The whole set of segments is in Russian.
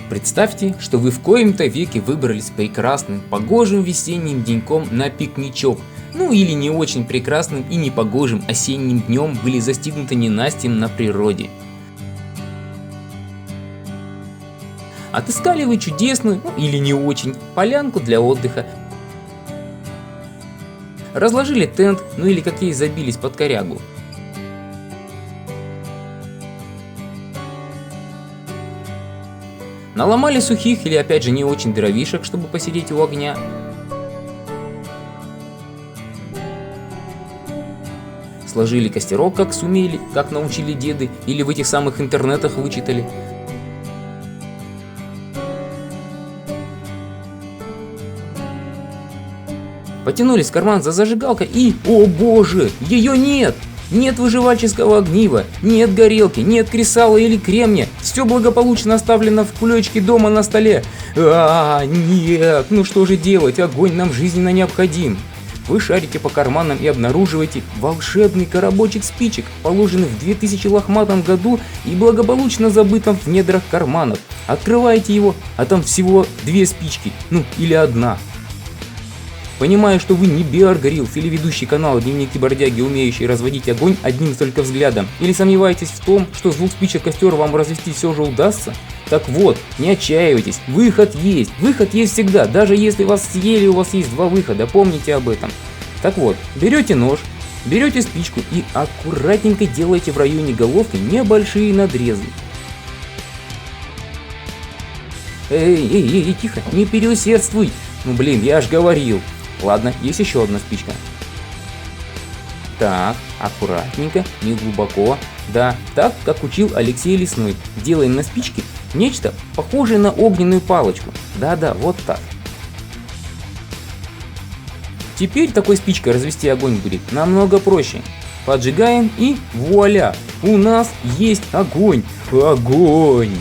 Представьте, что вы в коем-то веке выбрались прекрасным, погожим весенним деньком на пикничок, ну или не очень прекрасным и непогожим осенним днем были застигнуты ненастьем на природе. Отыскали вы чудесную, ну или не очень, полянку для отдыха. Разложили тент, ну или какие забились под корягу. Наломали сухих или опять же не очень дровишек, чтобы посидеть у огня. Сложили костерок, как сумели, как научили деды или в этих самых интернетах вычитали. Потянулись в карман за зажигалкой и, о боже, ее нет! Нет выживальческого огнива, нет горелки, нет кресала или кремня. Все благополучно оставлено в кулечке дома на столе. Нет, ну что же делать, огонь нам жизненно необходим. Вы шарите по карманам и обнаруживаете волшебный коробочек спичек, положенный в 2000 лохматом году и благополучно забытым в недрах карманов. Открываете его, а там всего 2 спички, ну или 1. Понимая, что вы не Беар Гриллс или ведущий канала Дневники Бродяги, умеющий разводить огонь одним только взглядом, или сомневаетесь в том, что с 2 спичек костер вам развести все же удастся? Так вот, не отчаивайтесь, выход есть всегда, даже если вас съели, у вас есть 2 выхода, помните об этом. Так вот, берете нож, берете спичку и аккуратненько делаете в районе головки небольшие надрезы. Эй, тихо, не переусердствуй, ну блин, я ж говорил. Ладно, есть еще 1 спичка. Так, аккуратненько, не глубоко. Да, так, как учил Алексей Лесной. Делаем на спичке нечто похожее на огненную палочку. Да-да, вот так. Теперь такой спичкой развести огонь будет намного проще. Поджигаем и вуаля! У нас есть огонь! Огонь!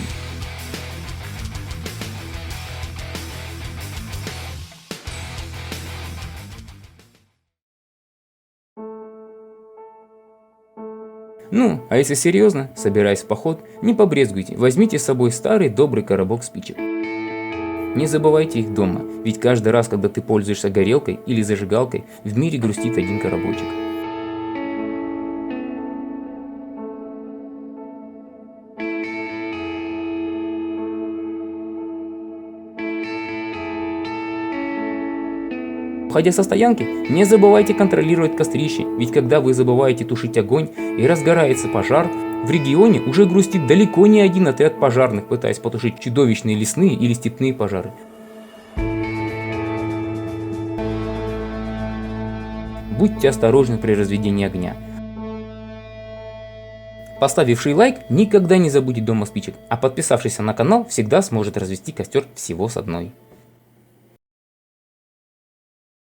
Ну, а если серьезно, собираясь в поход, не побрезгуйте, возьмите с собой старый добрый коробок спичек. Не забывайте их дома, ведь каждый раз, когда ты пользуешься горелкой или зажигалкой, в мире грустит 1 коробочек. Уходя со стоянки, не забывайте контролировать кострище, ведь когда вы забываете тушить огонь и разгорается пожар, в регионе уже грустит далеко не 1 отряд пожарных, пытаясь потушить чудовищные лесные или степные пожары. Будьте осторожны при разведении огня. Поставивший лайк никогда не забудет дома спичек, а подписавшийся на канал всегда сможет развести костер всего с 1.